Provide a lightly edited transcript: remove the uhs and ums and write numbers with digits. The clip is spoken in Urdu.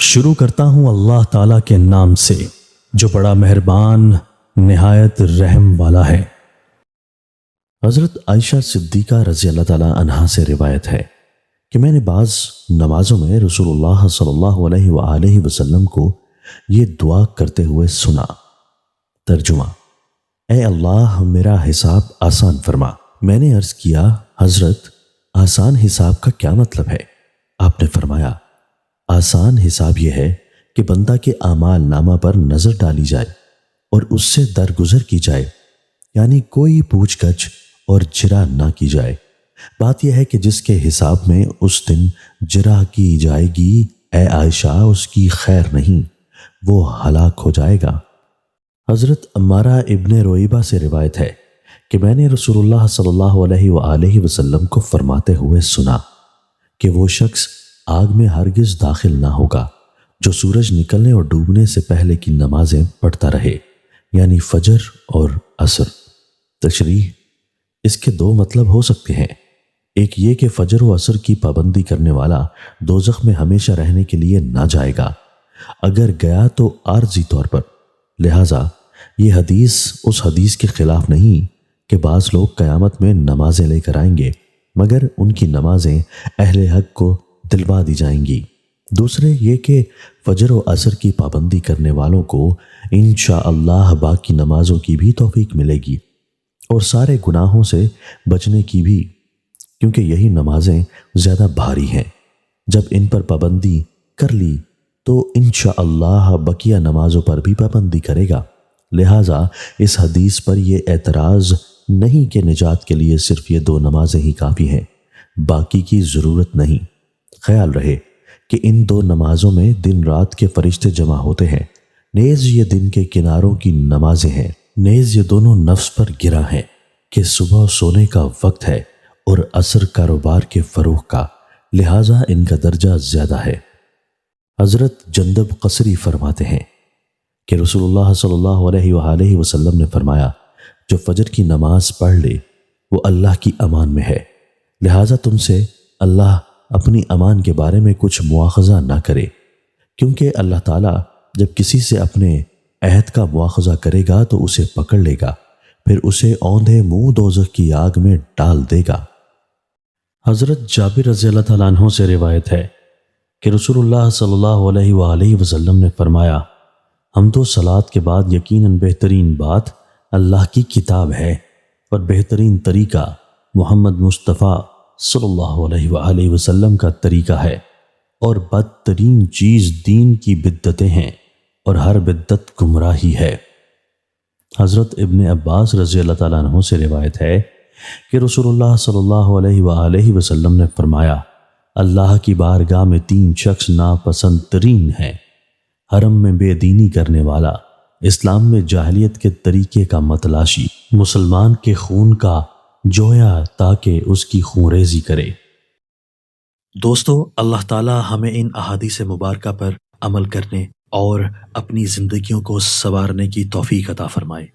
شروع کرتا ہوں اللہ تعالیٰ کے نام سے جو بڑا مہربان نہایت رحم والا ہے۔ حضرت عائشہ صدیقہ رضی اللہ تعالیٰ عنہا سے روایت ہے کہ میں نے بعض نمازوں میں رسول اللہ صلی اللہ علیہ وآلہ وسلم کو یہ دعا کرتے ہوئے سنا۔ ترجمہ: اے اللہ میرا حساب آسان فرما۔ میں نے عرض کیا حضرت آسان حساب کا کیا مطلب ہے؟ آپ نے فرمایا آسان حساب یہ ہے کہ بندہ کے اعمال نامہ پر نظر ڈالی جائے اور اس سے درگزر کی جائے، یعنی کوئی پوچھ گچھ اور جرح نہ کی جائے۔ بات یہ ہے کہ جس کے حساب میں اس دن جرح کی جائے گی، اے عائشہ اس کی خیر نہیں، وہ ہلاک ہو جائے گا۔ حضرت عمارہ ابن رویبہ سے روایت ہے کہ میں نے رسول اللہ صلی اللہ علیہ وآلہ وسلم کو فرماتے ہوئے سنا کہ وہ شخص آگ میں ہرگز داخل نہ ہوگا جو سورج نکلنے اور ڈوبنے سے پہلے کی نمازیں پڑھتا رہے، یعنی فجر اور عصر۔ تشریح: اس کے دو مطلب ہو سکتے ہیں، ایک یہ کہ فجر و عصر کی پابندی کرنے والا دوزخ میں ہمیشہ رہنے کے لیے نہ جائے گا، اگر گیا تو عارضی طور پر۔ لہٰذا یہ حدیث اس حدیث کے خلاف نہیں کہ بعض لوگ قیامت میں نمازیں لے کر آئیں گے مگر ان کی نمازیں اہل حق کو دلوا دی جائیں گی۔ دوسرے یہ کہ فجر و عصر کی پابندی کرنے والوں کو انشاءاللہ باقی نمازوں کی بھی توفیق ملے گی اور سارے گناہوں سے بچنے کی بھی، کیونکہ یہی نمازیں زیادہ بھاری ہیں۔ جب ان پر پابندی کر لی تو انشاءاللہ بقیہ نمازوں پر بھی پابندی کرے گا۔ لہٰذا اس حدیث پر یہ اعتراض نہیں کہ نجات کے لیے صرف یہ دو نمازیں ہی کافی ہیں، باقی کی ضرورت نہیں۔ خیال رہے کہ ان دو نمازوں میں دن رات کے فرشتے جمع ہوتے ہیں، نیز یہ دن کے کناروں کی نمازیں ہیں، نیز یہ دونوں نفس پر گرا ہیں کہ صبح سونے کا وقت ہے اور عصر کاروبار کے فروغ کا، لہٰذا ان کا درجہ زیادہ ہے۔ حضرت جندب قصری فرماتے ہیں کہ رسول اللہ صلی اللہ علیہ وآلہ وسلم نے فرمایا جو فجر کی نماز پڑھ لے وہ اللہ کی امان میں ہے، لہٰذا تم سے اللہ اپنی امان کے بارے میں کچھ مواخذہ نہ کرے، کیونکہ اللہ تعالیٰ جب کسی سے اپنے عہد کا مواخذہ کرے گا تو اسے پکڑ لے گا، پھر اسے اوندھے منہ دوزخ کی آگ میں ڈال دے گا۔ حضرت جابر رضی اللہ تعالیٰ عنہ سے روایت ہے کہ رسول اللہ صلی اللہ علیہ وآلہ وسلم نے فرمایا حمد و صلوات کے بعد یقیناً بہترین بات اللہ کی کتاب ہے اور بہترین طریقہ محمد مصطفیٰ صلی اللہ علیہ وآلہ وسلم کا طریقہ ہے، اور بدترین چیز دین کی بدعتیں ہیں اور ہر بدعت گمراہی ہے۔ حضرت ابن عباس رضی اللہ تعالیٰ عنہ سے روایت ہے کہ رسول اللہ صلی اللہ علیہ وآلہ وسلم نے فرمایا اللہ کی بارگاہ میں تین شخص ناپسند ترین ہیں: حرم میں بے دینی کرنے والا، اسلام میں جاہلیت کے طریقے کا متلاشی، مسلمان کے خون کا جویا تاکہ اس کی خونریزی کرے۔ دوستو، اللہ تعالی ہمیں ان احادیث مبارکہ پر عمل کرنے اور اپنی زندگیوں کو سنوارنے کی توفیق عطا فرمائے۔